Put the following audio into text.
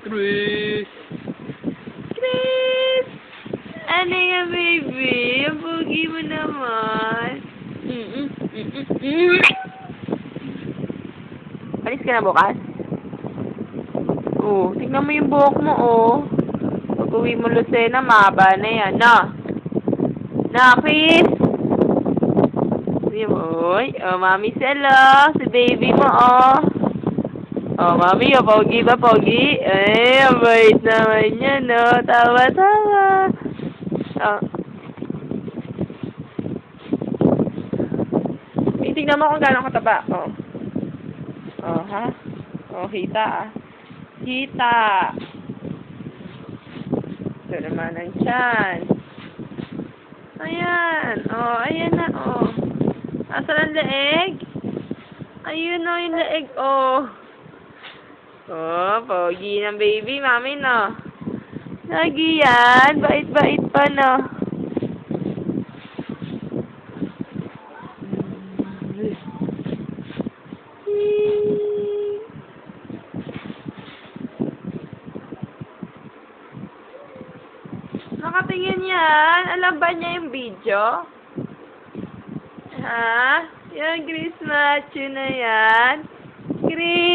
Chris! Chris! Ano nga, baby? Ang pogi mo naman. Alis ka na bukas? Oh, tignan mo yung buhok mo, oh. Pag-uwi mo, Lucena, mahaba na yan. Na, Chris! Oy, oh, Mami Selo, si baby mo, oh. Oh, Mami, oh, pogi ba, pogi? Eh, ang bait naman yan, no? Tawa-tawa. Oh. Eh, tignan mo kung gano'ng kataba, oh. Oh, ha? Oh, kita, ah. Kita. Ito naman ang tiyan. Ayan. Oh, ayan na, oh. Asan ang leeg? Ayun, oh, yung leeg, oh. Oh, pogi ng baby, Mami, no? Lagi yan. Bait-bait pa, no? Nakatingin yan. Alam ba niya yung video? Ha? Yung Chris Macho na yan? Chris!